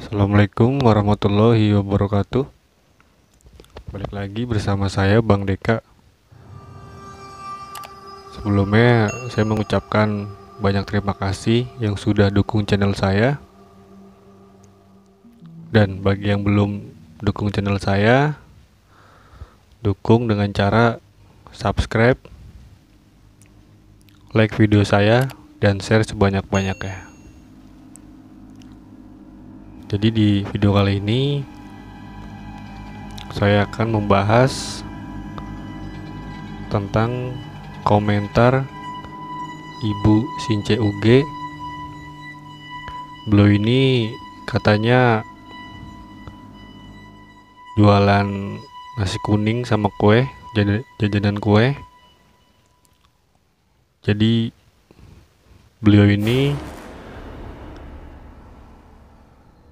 Assalamualaikum warahmatullahi wabarakatuh. Balik lagi bersama saya Bang Deka. Sebelumnya saya mengucapkan banyak terima kasih yang sudah dukung channel saya. Dan bagi yang belum dukung channel saya, dukung dengan cara subscribe, like video saya, dan share sebanyak-banyaknya. Jadi di video kali ini saya akan membahas tentang komentar Ibu Since UG. Beliau ini katanya jualan nasi kuning sama kue, jajanan kue. Jadi beliau ini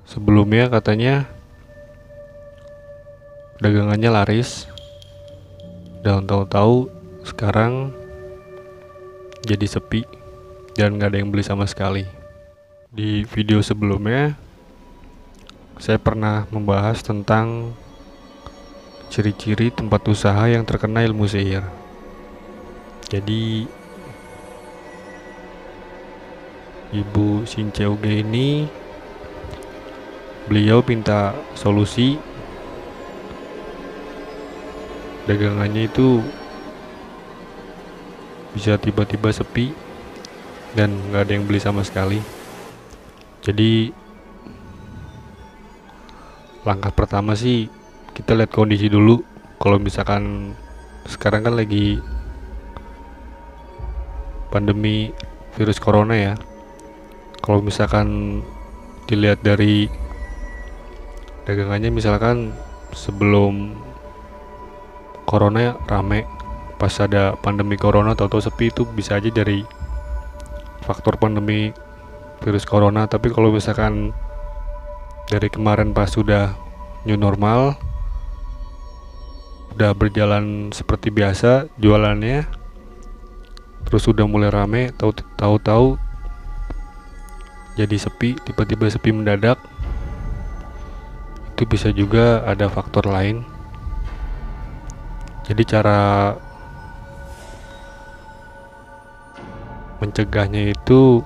sebelumnya katanya dagangannya laris, dan tahu-tahu sekarang jadi sepi dan nggak ada yang beli sama sekali. Di video sebelumnya saya pernah membahas tentang ciri-ciri tempat usaha yang terkena ilmu sihir. Jadi Ibu Since UG ini, beliau minta solusi dagangannya itu bisa tiba-tiba sepi dan nggak ada yang beli sama sekali. Jadi langkah pertama sih kita lihat kondisi dulu. Kalau misalkan sekarang kan lagi pandemi virus corona ya. Kalau misalkan dilihat dari dagangannya, misalkan sebelum corona rame, pas ada pandemi corona tahu-tahu sepi, itu bisa aja dari faktor pandemi virus corona. Tapi kalau misalkan dari kemarin pas sudah new normal, udah berjalan seperti biasa jualannya, terus udah mulai rame, tahu-tahu jadi sepi, tiba-tiba sepi mendadak, itu bisa juga ada faktor lain. Jadi cara mencegahnya itu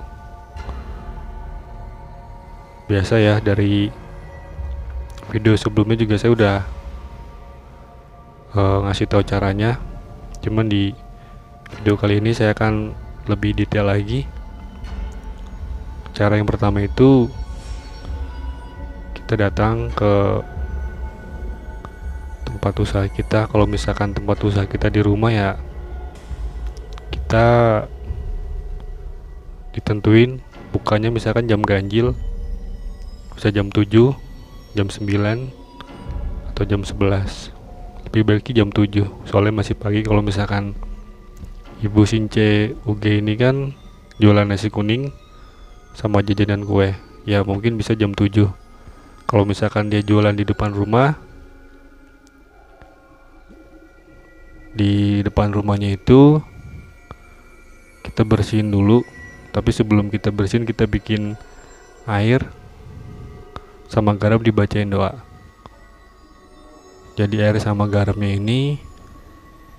biasa ya, dari video sebelumnya juga saya udah ngasih tahu caranya. Cuman di video kali ini saya akan lebih detail lagi. Cara yang pertama itu kita datang ke tempat usaha kita. Kalau misalkan tempat usaha kita di rumah ya, kita ditentuin bukanya misalkan jam ganjil, bisa jam 7, jam 9, atau jam 11. Lebih baiknya jam 7 soalnya masih pagi. Kalau misalkan Ibu Since UG ini kan jualan nasi kuning sama jajanan kue, ya mungkin bisa jam 7. Kalau misalkan dia jualan di depan rumah, di depan rumahnya itu kita bersihin dulu. Tapi sebelum kita bersihin, kita bikin air sama garam, dibacain doa. Jadi air sama garamnya ini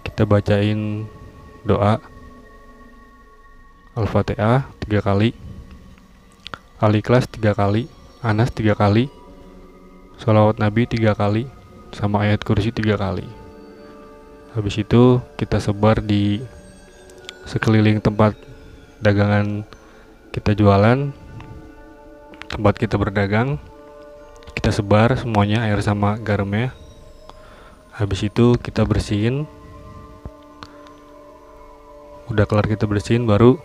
kita bacain doa Al-Fatihah 3 kali, Al-Ikhlas 3 kali, Anas 3 kali, Sholawat Nabi 3 kali, sama ayat kursi 3 kali. Habis itu kita sebar di sekeliling tempat dagangan kita jualan, tempat kita berdagang. Kita sebar semuanya air sama garamnya. Habis itu kita bersihin. Udah kelar kita bersihin, baru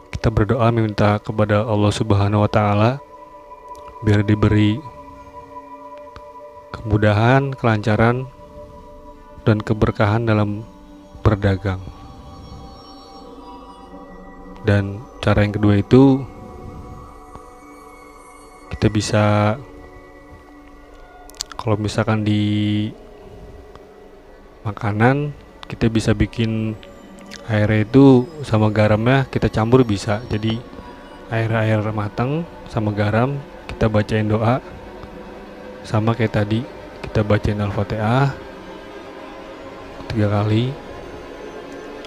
kita berdoa minta kepada Allah Subhanahu wa Ta'ala biar diberi kemudahan, kelancaran, dan keberkahan dalam berdagang. Dan cara yang kedua itu kita bisa, kalau misalkan di makanan, kita bisa bikin airnya itu sama garamnya kita campur bisa. Jadi air matang sama garam kita bacain doa sama kayak tadi, kita bacain Al-Fatihah 3 kali,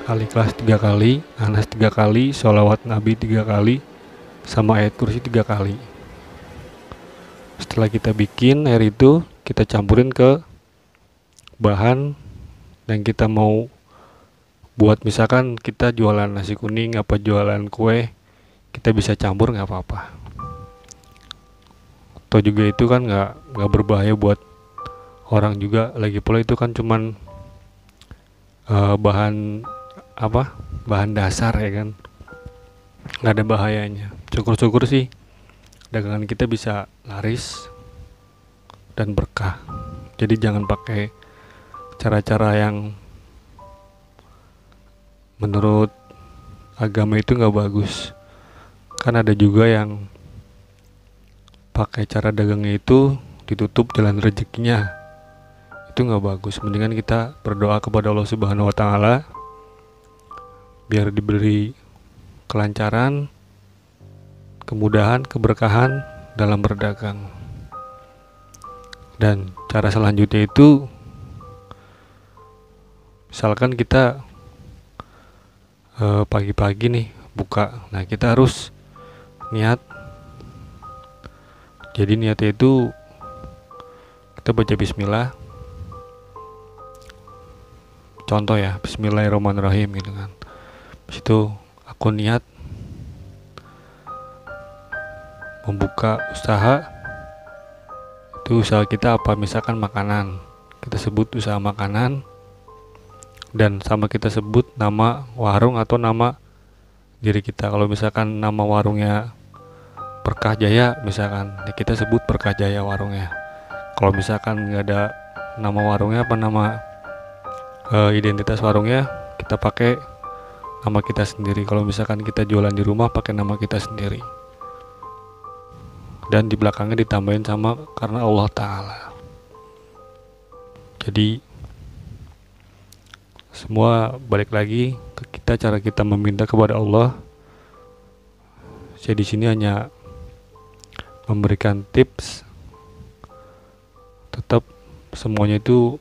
Al-Ikhlas 3 kali, Anas 3 kali, sholawat Nabi 3 kali, sama ayat kursi 3 kali. Setelah kita bikin air itu, kita campurin ke bahan yang kita mau buat. Misalkan kita jualan nasi kuning apa jualan kue, kita bisa campur nggak apa-apa. Atau juga itu kan nggak berbahaya buat orang juga. Lagi pula itu kan cuman bahan dasar ya kan, nggak ada bahayanya. Syukur-syukur sih dagangan kita bisa laris dan berkah. Jadi jangan pakai cara-cara yang menurut agama itu nggak bagus. Kan ada juga yang pakai cara dagangnya itu ditutup jalan rezekinya, itu nggak bagus. Mendingan kita berdoa kepada Allah Subhanahu Wa Taala biar diberi kelancaran, kemudahan, keberkahan dalam berdagang. Dan cara selanjutnya itu, misalkan kita pagi-pagi nih buka, nah kita harus niat. Jadi niatnya itu kita baca bismillah, contoh ya, bismillahirrahmanirrahim gitu kan. Habis itu aku niat membuka usaha. Itu usaha kita apa, misalkan makanan, kita sebut usaha makanan, dan sama kita sebut nama warung atau nama diri kita. Kalau misalkan nama warungnya Berkah Jaya misalkan, ya kita sebut Berkah Jaya warungnya. Kalau misalkan nggak ada nama warungnya, apa nama identitas warungnya, kita pakai nama kita sendiri. Kalau misalkan kita jualan di rumah, pakai nama kita sendiri. Dan di belakangnya ditambahin sama karena Allah Ta'ala. Jadi semua balik lagi ke kita, cara kita meminta kepada Allah. Saya di sini hanya memberikan tips, tetap semuanya itu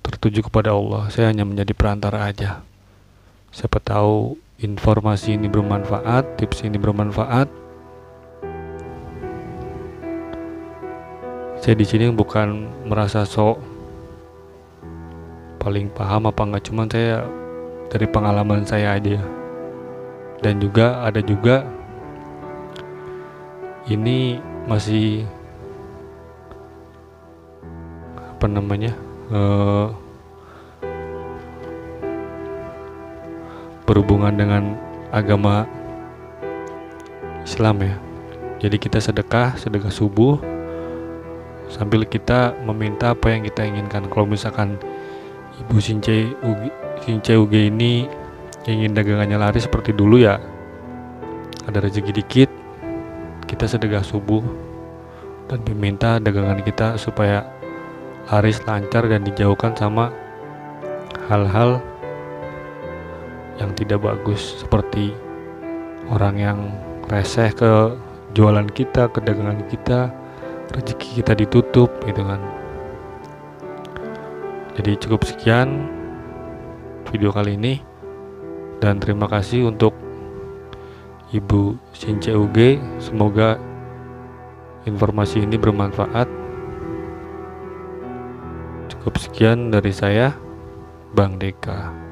tertuju kepada Allah. Saya hanya menjadi perantara aja. Siapa tahu informasi ini bermanfaat, tips ini bermanfaat. Saya di sini bukan merasa sok paling paham apa enggak, cuman saya dari pengalaman saya aja. Dan juga ada juga ini masih berhubungan dengan agama Islam ya. Jadi kita sedekah subuh sambil kita meminta apa yang kita inginkan. Kalau misalkan Ibu Since Uge ini ingin dagangannya laris seperti dulu ya, ada rezeki dikit, kita sedekah subuh dan meminta dagangan kita supaya laris, lancar, dan dijauhkan sama hal-hal yang tidak bagus, seperti orang yang reseh ke jualan kita, ke dagangan kita, rezeki kita ditutup gitu kan. Jadi cukup sekian video kali ini, dan terima kasih untuk Ibu Since Uge. Semoga informasi ini bermanfaat. Cukup sekian dari saya, Bang Deka.